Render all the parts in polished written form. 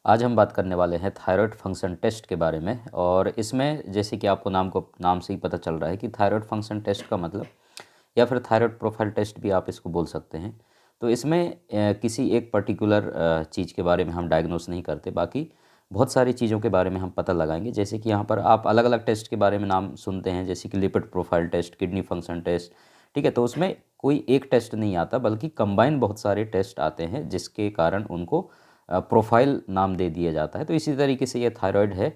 आज हम बात करने वाले हैं थायराइड फंक्शन टेस्ट के बारे में। और इसमें जैसे कि आपको नाम से ही पता चल रहा है कि थायराइड फंक्शन टेस्ट का मतलब या फिर थायराइड प्रोफाइल टेस्ट भी आप इसको बोल सकते हैं। तो इसमें किसी एक पर्टिकुलर चीज़ के बारे में हम डायग्नोस नहीं करते, बाकी बहुत सारी चीज़ों के बारे में हम पता लगाएंगे। जैसे कि यहाँ पर आप अलग अलग टेस्ट के बारे में नाम सुनते हैं, जैसे कि lipid profile test, kidney function test. ठीक है, तो उसमें कोई एक टेस्ट नहीं आता, बल्कि कंबाइन बहुत सारे टेस्ट आते हैं जिसके कारण उनको प्रोफाइल नाम दे दिया जाता है। तो इसी तरीके से ये थायराइड है।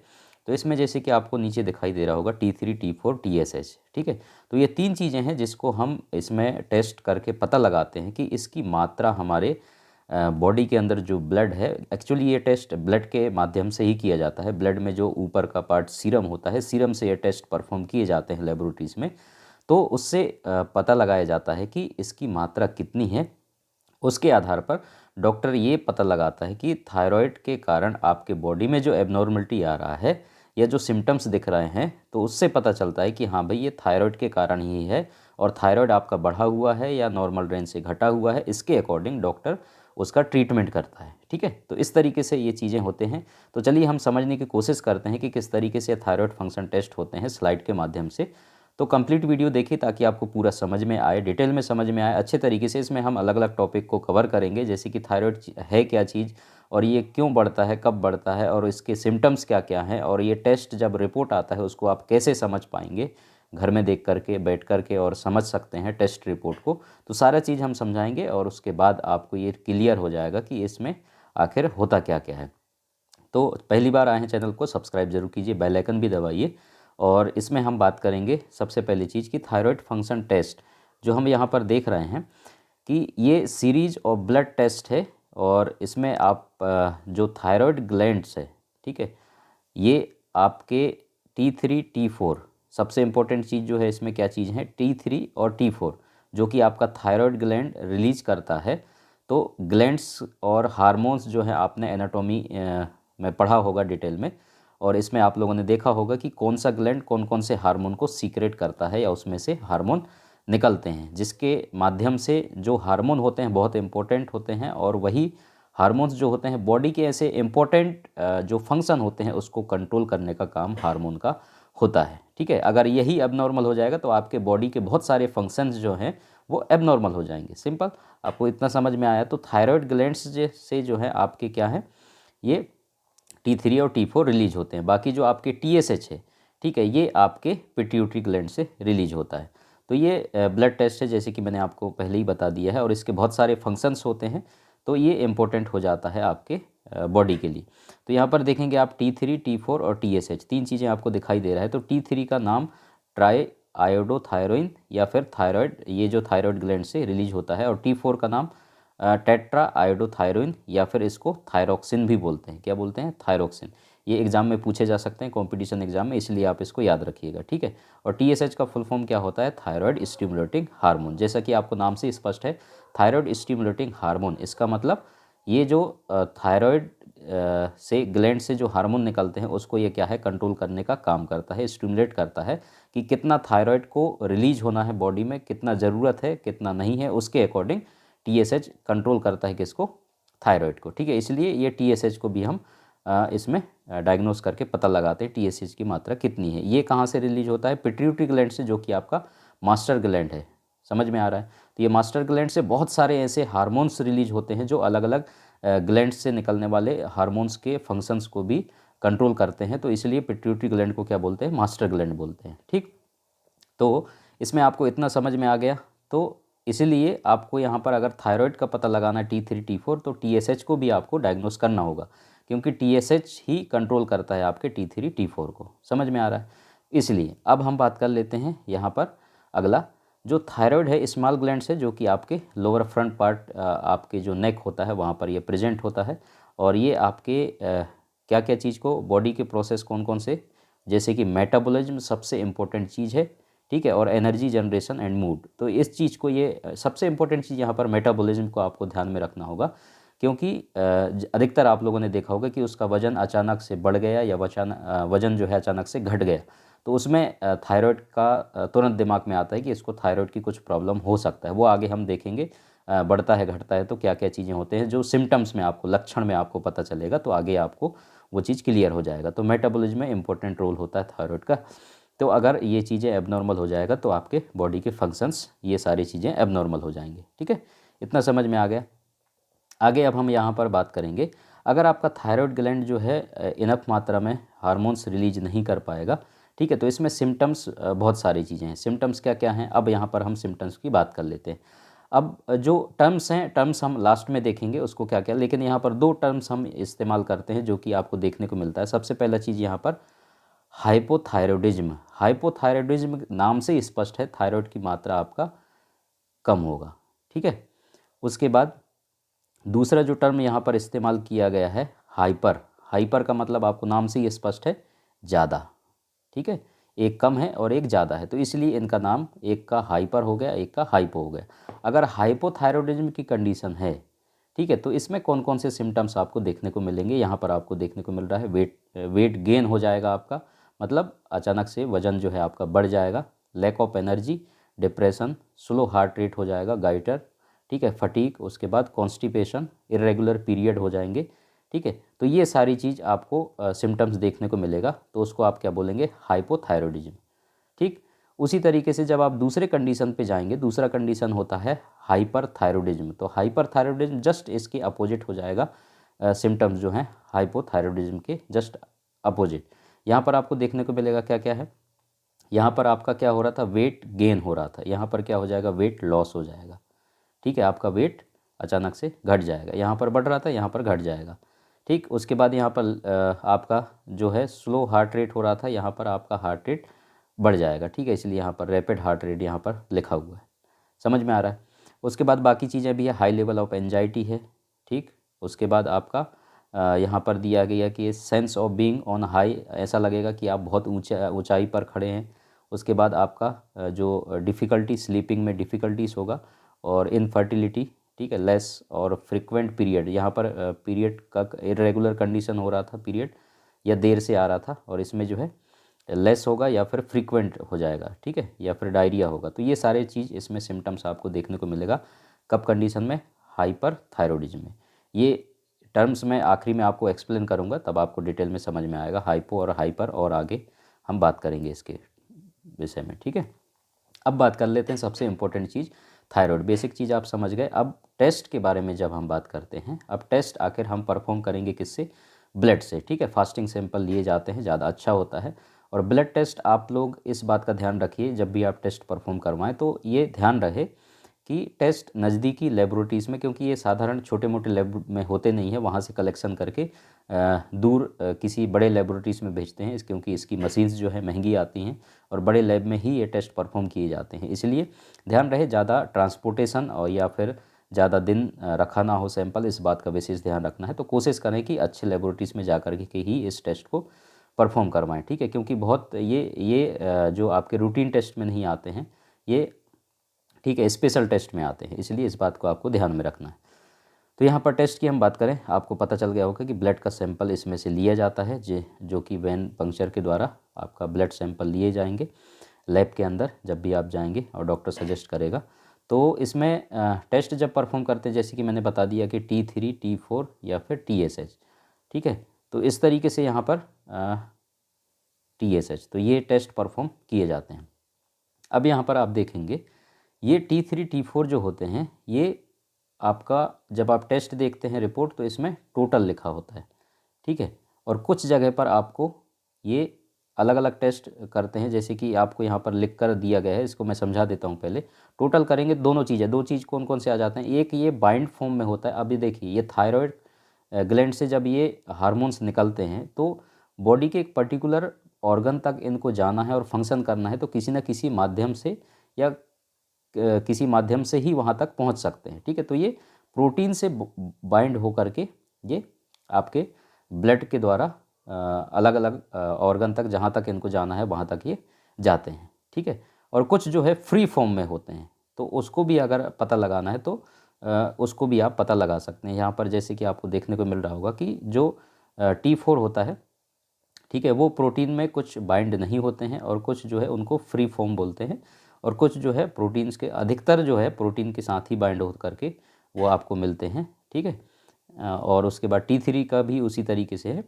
तो इसमें जैसे कि आपको नीचे दिखाई दे रहा होगा T3, T4, TSH। ठीक है, तो ये तीन चीज़ें हैं जिसको हम इसमें टेस्ट करके पता लगाते हैं कि इसकी मात्रा हमारे बॉडी के अंदर जो ब्लड है। एक्चुअली ये टेस्ट ब्लड के माध्यम से ही किया जाता है। ब्लड में जो ऊपर का पार्ट सीरम होता है, सीरम से ये टेस्ट परफॉर्म किए जाते हैं लेबोरेटरीज़ में। तो उससे पता लगाया जाता है कि इसकी मात्रा कितनी है। उसके आधार पर डॉक्टर ये पता लगाता है कि थायराइड के कारण आपके बॉडी में जो एबनॉर्मलिटी आ रहा है या जो सिम्टम्स दिख रहे हैं, तो उससे पता चलता है कि हाँ भाई, ये थायराइड के कारण ही है। और थायराइड आपका बढ़ा हुआ है या नॉर्मल रेंज से घटा हुआ है, इसके अकॉर्डिंग डॉक्टर उसका ट्रीटमेंट करता है। ठीक है, तो इस तरीके से ये चीज़ें होते हैं। तो चलिए हम समझने की कोशिश करते हैं कि किस तरीके से थायराइड फंक्शन टेस्ट होते हैं स्लाइड के माध्यम से। तो कंप्लीट वीडियो देखिए ताकि आपको पूरा समझ में आए, डिटेल में समझ में आए अच्छे तरीके से। इसमें हम अलग अलग टॉपिक को कवर करेंगे, जैसे कि थायराइड है क्या चीज़, और ये क्यों बढ़ता है, कब बढ़ता है, और इसके सिम्टम्स क्या क्या हैं, और ये टेस्ट जब रिपोर्ट आता है उसको आप कैसे समझ पाएंगे घर में देख करके, बैठ करके, और समझ सकते हैं टेस्ट रिपोर्ट को। तो सारा चीज़ हम समझाएंगे और उसके बाद आपको ये क्लियर हो जाएगा कि इसमें आखिर होता क्या क्या है। तो पहली बार आए हैं चैनल को सब्सक्राइब जरूर कीजिए, बेल आइकन भी दबाइए। और इसमें हम बात करेंगे सबसे पहली चीज़ की थायराइड फंक्शन टेस्ट जो हम यहाँ पर देख रहे हैं कि ये सीरीज ऑफ ब्लड टेस्ट है। और इसमें आप जो थायराइड ग्लैंड्स है, ठीक है, ये आपके T3, T4 सबसे इम्पोर्टेंट चीज़ जो है इसमें क्या चीज़ है, T3 और T4 जो कि आपका थायराइड ग्लैंड रिलीज करता है। तो ग्लैंड्स और हार्मोन्स जो है आपने एनाटॉमी में पढ़ा होगा डिटेल में, और इसमें आप लोगों ने देखा होगा कि कौन सा ग्लैंड कौन कौन से हार्मोन को सीक्रेट करता है या उसमें से हार्मोन निकलते हैं, जिसके माध्यम से जो हार्मोन होते हैं बहुत इंपॉर्टेंट होते हैं। और वही हार्मोन्स जो होते हैं बॉडी के ऐसे इंपॉर्टेंट जो फंक्शन होते हैं उसको कंट्रोल करने का काम हार्मोन का होता है। ठीक है, अगर यही एबनॉर्मल हो जाएगा तो आपके बॉडी के बहुत सारे फंक्शंस जो हैं वो एबनॉर्मल हो जाएंगे। सिंपल, आपको इतना समझ में आया। तो थायराइड ग्लैंड्स से जो है आपके क्या है, ये T3 और T4 रिलीज होते हैं। बाकी जो आपके TSH है, ठीक है, ये आपके पिट्यूटरी ग्लैंड से रिलीज होता है। तो ये ब्लड टेस्ट है, जैसे कि मैंने आपको पहले ही बता दिया है, और इसके बहुत सारे फंक्शंस होते हैं। तो ये इम्पोर्टेंट हो जाता है आपके बॉडी के लिए। तो यहाँ पर देखेंगे आप T3, T4 और TSH तीन चीज़ें आपको दिखाई दे रहा है। तो T3 का नाम ट्राई आयोडोथायरोइन या फिर थायराइड, ये जो थायराइड ग्लैंड से रिलीज होता है। और T4 का नाम टेट्रा आयोडोथायरोइन या फिर इसको थायरोक्सिन भी बोलते हैं। क्या बोलते हैं? थायरोक्सिन। ये एग्जाम में पूछे जा सकते हैं, कंपटीशन एग्जाम में, इसलिए आप इसको याद रखिएगा। ठीक है, और TSH का फुल फॉर्म क्या होता है? Thyroid stimulating hormone. जैसा कि आपको नाम से स्पष्ट है, थायराइड स्टिमुलेटिंग हार्मोन, इसका मतलब ये जो थायराइड से ग्लैंड से जो हार्मोन निकलते हैं उसको ये क्या है, कंट्रोल करने का काम करता है, स्टिमुलेट करता है कि कितना थायराइड को रिलीज होना है बॉडी में, कितना ज़रूरत है, कितना नहीं है, उसके अकॉर्डिंग TSH कंट्रोल करता है किसको? थायराइड को। ठीक है, इसलिए ये TSH को भी हम इसमें डायग्नोस करके पता लगाते हैं TSH की मात्रा कितनी है। ये कहाँ से रिलीज होता है? पिट्यूटरी ग्लैंड से, जो कि आपका मास्टर ग्लैंड है। समझ में आ रहा है? तो ये मास्टर ग्लैंड से बहुत सारे ऐसे हार्मोन्स रिलीज होते हैं जो अलग अलग ग्लैंड से निकलने वाले हार्मोन्स के फंक्शंस को भी कंट्रोल करते हैं। तो इसलिए पिट्यूटरी ग्लैंड को क्या बोलते हैं? मास्टर ग्लैंड बोलते हैं। ठीक, तो इसमें आपको इतना समझ में आ गया। तो इसीलिए आपको यहाँ पर अगर थायराइड का पता लगाना है T3, T4, तो TSH को भी आपको डायग्नोस करना होगा, क्योंकि TSH ही कंट्रोल करता है आपके T3, T4 को। समझ में आ रहा है? इसलिए अब हम बात कर लेते हैं यहाँ पर अगला। जो थायराइड है स्मॉल ग्लैंड से, जो कि आपके लोअर फ्रंट पार्ट, आपके जो नेक होता है वहाँ पर ये प्रेजेंट होता है। और ये आपके क्या क्या चीज़ को, बॉडी के प्रोसेस कौन कौन से, जैसे कि मेटाबॉलिज्म सबसे इम्पोर्टेंट चीज़ है। ठीक है, और एनर्जी जनरेशन एंड मूड। तो इस चीज़ को, ये सबसे इंपॉर्टेंट चीज़ यहाँ पर मेटाबॉलिज्म को आपको ध्यान में रखना होगा, क्योंकि अधिकतर आप लोगों ने देखा होगा कि उसका वजन अचानक से बढ़ गया या वजन जो है अचानक से घट गया, तो उसमें थायराइड का तुरंत दिमाग में आता है कि इसको थायराइड की कुछ प्रॉब्लम हो सकता है। वो आगे हम देखेंगे बढ़ता है घटता है तो क्या क्या चीज़ें होते हैं, जो सिम्टम्स में आपको, लक्षण में आपको पता चलेगा, तो आगे आपको वो चीज़ क्लियर हो जाएगा। तो मेटाबॉलिज्म में इंपॉर्टेंट रोल होता है थायराइड का। तो अगर ये चीज़ें एबनॉर्मल हो जाएगा तो आपके बॉडी के फंक्शंस, ये सारी चीज़ें एबनॉर्मल हो जाएंगे। ठीक है, इतना समझ में आ गया। आगे अब हम यहाँ पर बात करेंगे, अगर आपका थायराइड ग्लैंड जो है इनफ मात्रा में हार्मोन्स रिलीज नहीं कर पाएगा, ठीक है, तो इसमें सिम्टम्स बहुत सारी चीज़ें हैं। सिम्टम्स क्या क्या हैं, अब यहाँ पर हम सिम्टम्स की बात कर लेते हैं। अब जो टर्म्स हैं, टर्म्स हम लास्ट में देखेंगे उसको क्या क्या, लेकिन यहाँ पर दो टर्म्स हम इस्तेमाल करते हैं जो कि आपको देखने को मिलता है। सबसे पहला चीज़ यहाँ पर हाइपोथायरॉयडिज्म। हाइपोथायरॉयडिज्म नाम से ही स्पष्ट है, थायराइड की मात्रा आपका कम होगा। ठीक है, उसके बाद दूसरा जो टर्म यहाँ पर इस्तेमाल किया गया है हाइपर। हाइपर का मतलब आपको नाम से ही स्पष्ट है, ज़्यादा। ठीक है, एक कम है और एक ज़्यादा है, तो इसलिए इनका नाम एक का हाइपर हो गया, एक का हाइपो हो गया। अगर हाइपोथायरॉयडिज्म की कंडीशन है, ठीक है, तो इसमें कौन कौन से सिम्टम्स आपको देखने को मिलेंगे, यहाँ पर आपको देखने को मिल रहा है वेट गेन हो जाएगा आपका, मतलब अचानक से वज़न जो है आपका बढ़ जाएगा। Lack of energy, depression, slow heart rate हो जाएगा, गाइटर, ठीक है, फटीक, उसके बाद कॉन्स्टिपेशन, इरेगुलर पीरियड हो जाएंगे। ठीक है, तो ये सारी चीज़ आपको सिम्टम्स देखने को मिलेगा, तो उसको आप क्या बोलेंगे, हाइपोथायरॉयडिज्म। ठीक, उसी तरीके से जब आप दूसरे कंडीशन पे जाएंगे, दूसरा कंडीशन होता है हाइपरथायरॉयडिज्म। तो हाइपरथायरॉयडिज्म जस्ट इसके अपोजिट हो जाएगा, सिम्टम्स जो हैं हाइपोथायरॉयडिज्म के जस्ट अपोजिट। यहाँ पर आपको देखने को मिलेगा क्या क्या है, यहाँ पर आपका क्या हो रहा था, वेट गेन हो रहा था, यहाँ पर क्या हो जाएगा, वेट लॉस हो जाएगा। ठीक है, आपका वेट अचानक से घट जाएगा, यहाँ पर बढ़ रहा था, यहाँ पर घट जाएगा। ठीक, उसके बाद यहाँ पर आपका जो है स्लो हार्ट रेट हो रहा था, यहाँ पर आपका हार्ट रेट बढ़ जाएगा। ठीक है, इसलिए यहाँ पर रैपिड हार्ट रेट यहाँ पर लिखा हुआ है, समझ में आ रहा है। उसके बाद बाकी चीज़ें भी है, हाई लेवल ऑफ एंजाइटी है। ठीक, उसके बाद आपका यहाँ पर दिया गया कि sense of being on high, ऐसा लगेगा कि आप बहुत ऊंचाई पर खड़े हैं। उसके बाद आपका जो डिफ़िकल्टी, स्लीपिंग में डिफ़िकल्टीज होगा, और इनफर्टिलिटी, ठीक है, लेस और फ्रिक्वेंट पीरियड, यहाँ पर पीरियड का इरेगुलर कंडीशन हो रहा था, पीरियड या देर से आ रहा था, और इसमें जो है लेस होगा या फिर फ्रीक्वेंट हो जाएगा। ठीक है, या फिर डायरिया होगा। तो ये सारे चीज़ इसमें सिम्टम्स आपको देखने को मिलेगा, कब कंडीशन में, हाइपर थायरॉयडिज्म में। ये टर्म्स में आखिरी में आपको एक्सप्लेन करूँगा, तब आपको डिटेल में समझ में आएगा हाइपो और हाइपर, और आगे हम बात करेंगे इसके विषय में। ठीक है, अब बात कर लेते हैं सबसे इम्पोर्टेंट चीज़, थायराइड। बेसिक चीज़ आप समझ गए। अब टेस्ट के बारे में जब हम बात करते हैं, अब टेस्ट आखिर हम परफॉर्म करेंगे किससे, ब्लड से। ठीक है, फास्टिंग सैंपल लिए जाते हैं, ज़्यादा अच्छा होता है। और ब्लड टेस्ट आप लोग इस बात का ध्यान रखिए, जब भी आप टेस्ट परफॉर्म करवाएं तो ये ध्यान रहे कि टेस्ट नज़दीकी लेबोरेटरीज़ में, क्योंकि ये साधारण छोटे मोटे लैब में होते नहीं है, वहाँ से कलेक्शन करके दूर किसी बड़े लेबोरेटरीज़ में भेजते हैं, क्योंकि इसकी मशीन्स जो है महंगी आती हैं, और बड़े लैब में ही ये टेस्ट परफॉर्म किए जाते हैं। इसलिए ध्यान रहे, ज़्यादा ट्रांसपोर्टेशन और या फिर ज़्यादा दिन रखा ना हो सैंपल, इस बात का विशेष ध्यान रखना है। तो कोशिश करें कि अच्छे लेबोरेटरीज़ में जा कर के ही इस टेस्ट को परफॉर्म करवाएं। ठीक है, क्योंकि बहुत ये जो आपके रूटीन टेस्ट में नहीं आते हैं ये, ठीक है, स्पेशल टेस्ट में आते हैं, इसलिए इस बात को आपको ध्यान में रखना है। तो यहाँ पर टेस्ट की हम बात करें, आपको पता चल गया होगा कि ब्लड का सैंपल इसमें से लिया जाता है, जो कि वेन पंक्चर के द्वारा आपका ब्लड सैंपल लिए जाएंगे लैब के अंदर जब भी आप जाएंगे और डॉक्टर सजेस्ट करेगा। तो इसमें टेस्ट जब परफॉर्म करते हैं, जैसे कि मैंने बता दिया कि T3, T4 या फिर TSH। ठीक है, तो इस तरीके से यहाँ पर TSH, तो ये टेस्ट परफॉर्म किए जाते हैं। अब यहाँ पर आप देखेंगे ये T3, T4 जो होते हैं, ये आपका जब आप टेस्ट देखते हैं रिपोर्ट, तो इसमें टोटल लिखा होता है। ठीक है, और कुछ जगह पर आपको ये अलग अलग टेस्ट करते हैं, जैसे कि आपको यहाँ पर लिख कर दिया गया है, इसको मैं समझा देता हूँ। पहले टोटल करेंगे दोनों चीज़ें, दो चीज़ कौन कौन से आ जाते हैं, एक ये बाइंड फॉर्म में होता है। अभी देखिए, ये थायराइड ग्लैंड से जब ये हार्मोन्स निकलते हैं, तो बॉडी के एक पर्टिकुलर ऑर्गन तक इनको जाना है और फंक्शन करना है, तो किसी न किसी माध्यम से या किसी माध्यम से ही वहाँ तक पहुँच सकते हैं। ठीक है, तो ये प्रोटीन से बाइंड हो करके ये आपके ब्लड के द्वारा अलग अलग ऑर्गन तक, जहाँ तक इनको जाना है वहाँ तक ये जाते हैं। ठीक है, और कुछ जो है फ्री फॉर्म में होते हैं, तो उसको भी अगर पता लगाना है तो उसको भी आप पता लगा सकते हैं। यहाँ पर जैसे कि आपको देखने को मिल रहा होगा कि जो T4 होता है, ठीक है, वो प्रोटीन में कुछ बाइंड नहीं होते हैं, और कुछ जो है उनको फ्री फॉर्म बोलते हैं, और कुछ जो है प्रोटीन्स के, अधिकतर जो है प्रोटीन के साथ ही बाइंड हो करके वो आपको मिलते हैं, ठीक है। और उसके बाद T3 का भी उसी तरीके से है,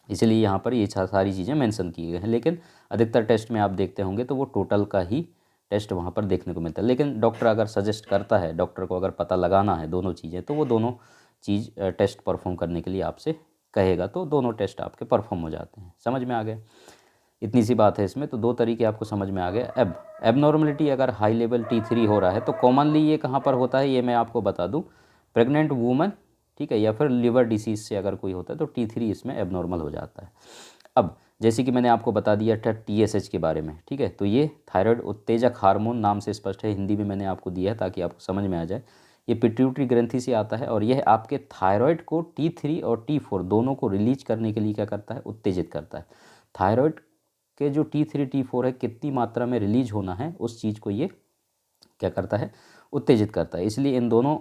इसलिए यहाँ पर ये सारी चीज़ें मेंशन की गई हैं। लेकिन अधिकतर टेस्ट में आप देखते होंगे तो वो टोटल का ही टेस्ट वहाँ पर देखने को मिलता है। लेकिन डॉक्टर अगर सजेस्ट करता है, डॉक्टर को अगर पता लगाना है दोनों चीज़ें, तो वो दोनों चीज़ टेस्ट परफॉर्म करने के लिए आपसे कहेगा, तो दोनों टेस्ट आपके परफॉर्म हो जाते हैं। समझ में आ गया? इतनी सी बात है इसमें। तो दो तरीके आपको समझ में आ गए। अब एबनॉर्मलिटी अगर हाई लेवल T3 हो रहा है तो कॉमनली ये कहाँ पर होता है, ये मैं आपको बता दूँ, प्रेग्नेंट वूमन, ठीक है, या फिर लिवर डिसीज़ से अगर कोई होता है तो T3 इसमें एबनॉर्मल हो जाता है। अब जैसे कि मैंने आपको बता दिया था TSH के बारे में, ठीक है, तो ये थायराइड उत्तेजक हार्मोन नाम से स्पष्ट है, हिंदी में मैंने आपको दिया है ताकि आपको समझ में आ जाए। ये पिट्यूटरी ग्रंथि से आता है और यह आपके थायराइड को T3 और T4 दोनों को रिलीज करने के लिए क्या करता है, उत्तेजित करता है। थायराइड के जो T3 T4 है कितनी मात्रा में रिलीज होना है, उस चीज़ को ये क्या करता है, उत्तेजित करता है। इसलिए इन दोनों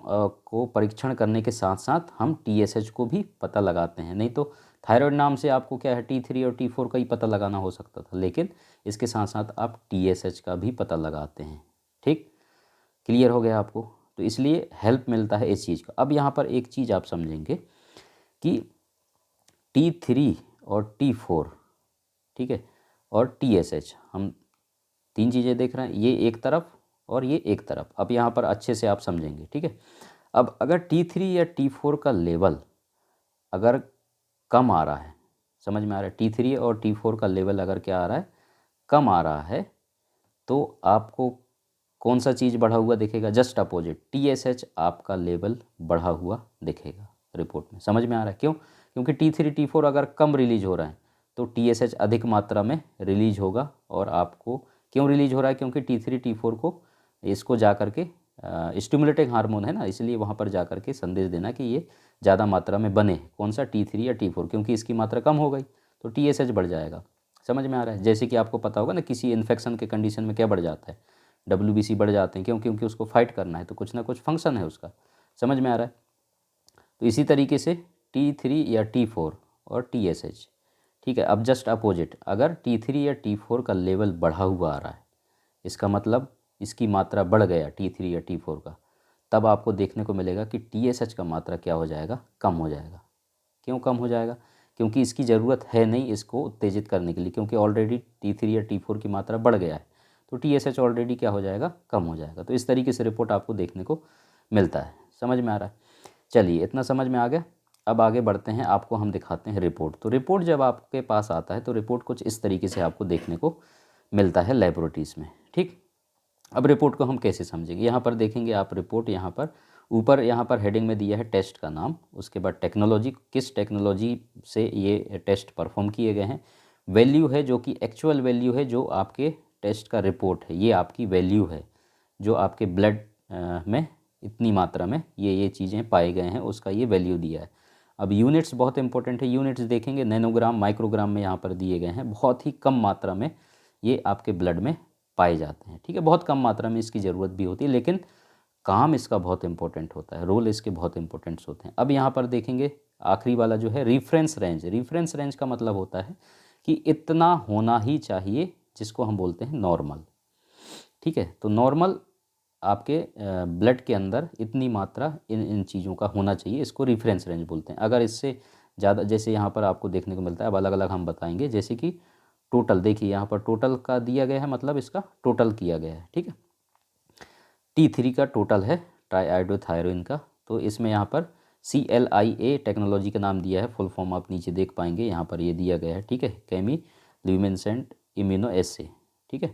को परीक्षण करने के साथ साथ हम TSH को भी पता लगाते हैं। नहीं तो थायराइड नाम से आपको क्या है, T3 और T4 का ही पता लगाना हो सकता था, लेकिन इसके साथ साथ आप TSH का भी पता लगाते हैं। ठीक, क्लियर हो गया आपको? तो इसलिए हेल्प मिलता है इस चीज़ का। अब यहाँ पर एक चीज़ आप समझेंगे कि T3 और T4, ठीक है, और TSH, हम तीन चीज़ें देख रहे हैं, ये एक तरफ और ये एक तरफ। अब यहाँ पर अच्छे से आप समझेंगे, ठीक है। अब अगर T3 या T4 का लेवल अगर कम आ रहा है, समझ में आ रहा है, T3 और T4 का लेवल अगर क्या आ रहा है, कम आ रहा है, तो आपको कौन सा चीज़ बढ़ा हुआ दिखेगा, जस्ट अपोजिट, TSH आपका लेवल बढ़ा हुआ दिखेगा रिपोर्ट में। समझ में आ रहा है? क्यों? क्योंकि T3 T4 अगर कम रिलीज हो रहा है तो TSH अधिक मात्रा में रिलीज होगा। और आपको क्यों रिलीज हो रहा है? क्योंकि T3 T4 को इसको जा कर के स्टिमुलेटिंग हार्मोन है ना, इसलिए वहाँ पर जा कर के संदेश देना कि ये ज़्यादा मात्रा में बने, कौन सा, T3 या T4, क्योंकि इसकी मात्रा कम हो गई तो TSH बढ़ जाएगा। समझ में आ रहा है? जैसे कि आपको पता होगा ना, किसी इन्फेक्शन के कंडीशन में क्या बढ़ जाता है, WBC बढ़ जाते हैं। क्यों? क्योंकि उसको फाइट करना है, तो कुछ ना कुछ फंक्शन है उसका। समझ में आ रहा है? तो इसी तरीके से T3 या T4 और TSH, ठीक है। अब जस्ट अपोजिट, अगर T3 या T4 का लेवल बढ़ा हुआ आ रहा है, इसका मतलब इसकी मात्रा बढ़ गया T3 या T4 का, तब आपको देखने को मिलेगा कि TSH का मात्रा क्या हो जाएगा, कम हो जाएगा। क्यों कम हो जाएगा? क्योंकि इसकी ज़रूरत है नहीं इसको उत्तेजित करने के लिए, क्योंकि ऑलरेडी T3 या T4 की मात्रा बढ़ गया है, तो TSH ऑलरेडी क्या हो जाएगा, कम हो जाएगा। तो इस तरीके से रिपोर्ट आपको देखने को मिलता है। समझ में आ रहा है? चलिए, इतना समझ में आ गया। अब आगे बढ़ते हैं, आपको हम दिखाते हैं रिपोर्ट। तो रिपोर्ट जब आपके पास आता है तो रिपोर्ट कुछ इस तरीके से आपको देखने को मिलता है लेबोरेटरीज़ में। ठीक, अब रिपोर्ट को हम कैसे समझेंगे, यहाँ पर देखेंगे आप रिपोर्ट, यहाँ पर ऊपर यहाँ पर हेडिंग में दिया है टेस्ट का नाम, उसके बाद टेक्नोलॉजी, किस टेक्नोलॉजी से ये टेस्ट परफॉर्म किए गए हैं, वैल्यू है जो कि एक्चुअल वैल्यू है, जो आपके टेस्ट का रिपोर्ट है, ये आपकी वैल्यू है, जो आपके ब्लड में इतनी मात्रा में ये चीज़ें पाए गए हैं, उसका ये वैल्यू दिया है। अब यूनिट्स बहुत इंपॉर्टेंट है, यूनिट्स देखेंगे नैनोग्राम, माइक्रोग्राम में यहाँ पर दिए गए हैं। बहुत ही कम मात्रा में ये आपके ब्लड में पाए जाते हैं, ठीक है। बहुत कम मात्रा में इसकी ज़रूरत भी होती है, लेकिन काम इसका बहुत इंपॉर्टेंट होता है, रोल इसके बहुत इंपॉर्टेंट्स होते हैं। अब यहाँ पर देखेंगे आखिरी वाला जो है रेफरेंस रेंज। रेफरेंस रेंज का मतलब होता है कि इतना होना ही चाहिए, जिसको हम बोलते हैं नॉर्मल, ठीक है। तो नॉर्मल आपके ब्लड के अंदर इतनी मात्रा इन इन चीज़ों का होना चाहिए, इसको रेफरेंस रेंज बोलते हैं। अगर इससे ज़्यादा, जैसे यहाँ पर आपको देखने को मिलता है, अब अलग अलग हम बताएंगे, जैसे कि टोटल, देखिए यहाँ पर टोटल का दिया गया है, मतलब इसका टोटल किया गया है, ठीक है। T3 का टोटल है ट्राईआयोडोथायरोइन का, तो इसमें यहाँ पर CLIA टेक्नोलॉजी का नाम दिया है, फुल फॉर्म आप नीचे देख पाएंगे, यहाँ पर ये दिया गया है, ठीक है, केमी ल्यूमिनेसेंट इम्यूनो एसे, ठीक है।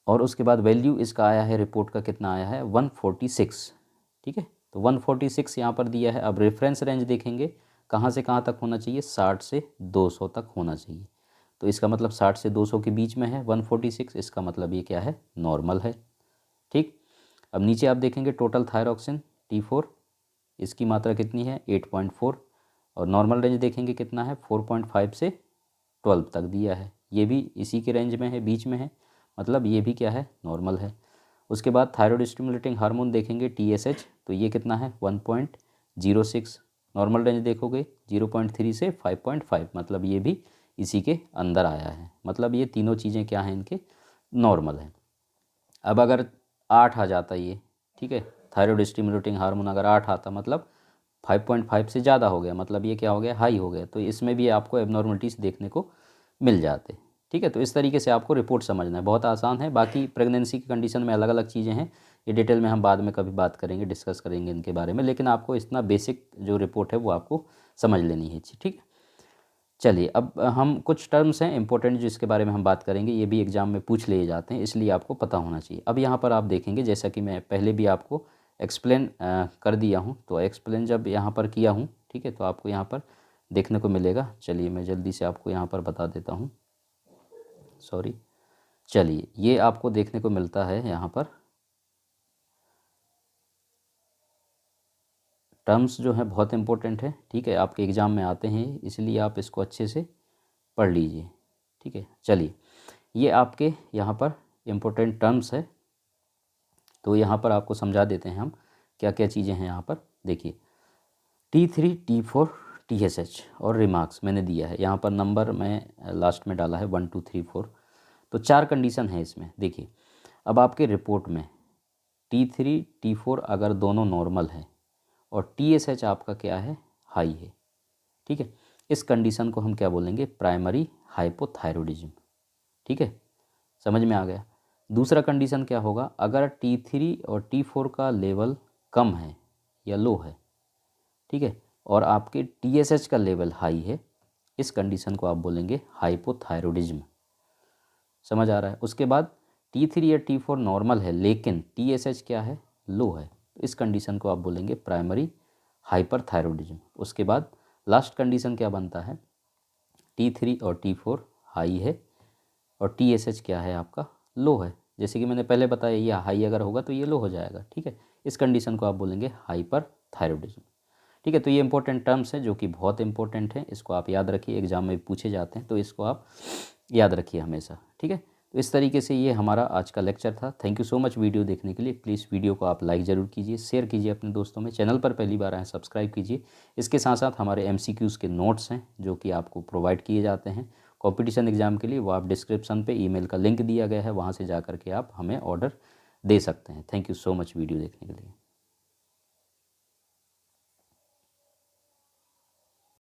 और उसके बाद वैल्यू इसका आया है, रिपोर्ट का कितना आया है, 146, ठीक है। तो 146 यहाँ पर दिया है। अब रेफरेंस रेंज देखेंगे, कहाँ से कहाँ तक होना चाहिए, 60 से 200 तक होना चाहिए। तो इसका मतलब 60 से 200 के बीच में है 146, इसका मतलब ये क्या है, नॉर्मल है, ठीक। अब नीचे आप देखेंगे टोटल थायरॉक्सिन T4, इसकी मात्रा कितनी है, 8.4, और नॉर्मल रेंज देखेंगे कितना है, 4.5 से 12 तक दिया है, ये भी इसी के रेंज में है, बीच में है, मतलब ये भी क्या है, नॉर्मल है। उसके बाद थायराइड स्टिमुलेटिंग हार्मोन देखेंगे TSH, तो ये कितना है, 1.06, नॉर्मल रेंज देखोगे 0.3 से 5.5, मतलब ये भी इसी के अंदर आया है, मतलब ये तीनों चीज़ें क्या हैं, इनके नॉर्मल हैं। अब अगर 8 आ जाता ये, ठीक है, थायराइड स्टिमुलेटिंग हार्मोन अगर 8 आता मतलब 5.5 से ज़्यादा हो गया, मतलब ये क्या हो गया, हाई हो गया, तो इसमें भी आपको एबनॉर्मलिटीज़ देखने को मिल जाते। ठीक है, तो इस तरीके से आपको रिपोर्ट समझना है, बहुत आसान है। बाकी प्रेगनेंसी की कंडीशन में अलग अलग चीज़ें हैं, ये डिटेल में हम बाद में कभी बात करेंगे, डिस्कस करेंगे इनके बारे में, लेकिन आपको इतना बेसिक जो रिपोर्ट है वो आपको समझ लेनी है। ठीक है, चलिए अब हम कुछ टर्म्स हैं इंपॉर्टेंट जिसके बारे में हम बात करेंगे, ये भी एग्जाम में पूछ लिए जाते हैं, इसलिए आपको पता होना चाहिए। अब यहाँ पर आप देखेंगे, जैसा कि मैं पहले भी आपको एक्सप्लेन कर दिया हूँ, तो एक्सप्लेन जब यहाँ पर किया हूँ, ठीक है, तो आपको यहाँ पर देखने को मिलेगा। चलिए मैं जल्दी से आपको यहाँ पर बता देता हूँ, सॉरी। चलिए ये आपको देखने को मिलता है यहाँ पर, टर्म्स जो हैं बहुत इंपॉर्टेंट है। ठीक है, आपके एग्ज़ाम में आते हैं, इसलिए आप इसको अच्छे से पढ़ लीजिए। ठीक है, चलिए ये आपके यहाँ पर इम्पोर्टेंट टर्म्स है, तो यहाँ पर आपको समझा देते हैं हम क्या क्या चीज़ें हैं। यहाँ पर देखिए T3, T4, TSH और रिमार्क्स मैंने दिया है, यहाँ पर नंबर मैं लास्ट में डाला है 1 2 3 4, तो 4 कंडीशन है इसमें। देखिए अब आपके रिपोर्ट में T3, T4 अगर दोनों नॉर्मल है और TSH आपका क्या है, हाई है, ठीक है, इस कंडीशन को हम क्या बोलेंगे, प्राइमरी हाइपोथायरॉयडिज्म। ठीक है, समझ में आ गया। दूसरा कंडीशन क्या होगा, अगर T3 और T4 का लेवल कम है या लो है, ठीक है, और आपके TSH का लेवल हाई है, इस कंडीशन को आप बोलेंगे हाइपोथायरॉयडिज्म। समझ आ रहा है। उसके बाद T3 या T4 नॉर्मल है लेकिन TSH क्या है, लो है, इस कंडीशन को आप बोलेंगे प्राइमरी हाइपरथायरॉयडिज्म। उसके बाद लास्ट कंडीशन क्या बनता है, T3 और T4 हाई है और TSH क्या है आपका, लो है। जैसे कि मैंने पहले बताया, ये हाई अगर होगा तो ये लो हो जाएगा। ठीक है, इस कंडीशन को आप बोलेंगे हाइपरथायरॉयडिज्म। ठीक है, तो ये इंपॉर्टेंट टर्म्स हैं जो कि बहुत इंपॉर्टेंट हैं, इसको आप याद रखिए, एग्जाम में पूछे जाते हैं, तो इसको आप याद रखिए हमेशा। ठीक है, तो इस तरीके से ये हमारा आज का लेक्चर था। Thank you so much video देखने के लिए। प्लीज़ वीडियो को आप लाइक ज़रूर कीजिए, शेयर कीजिए अपने दोस्तों में, चैनल पर पहली बार आए सब्सक्राइब कीजिए। इसके साथ साथ हमारे MCQs के नोट्स हैं जो कि आपको प्रोवाइड किए जाते हैं कंपटीशन एग्जाम के लिए, वो आप डिस्क्रिप्शन पे ईमेल का लिंक दिया गया है, वहाँ से जा कर के आप हमें ऑर्डर दे सकते हैं। Thank you so much video देखने के लिए।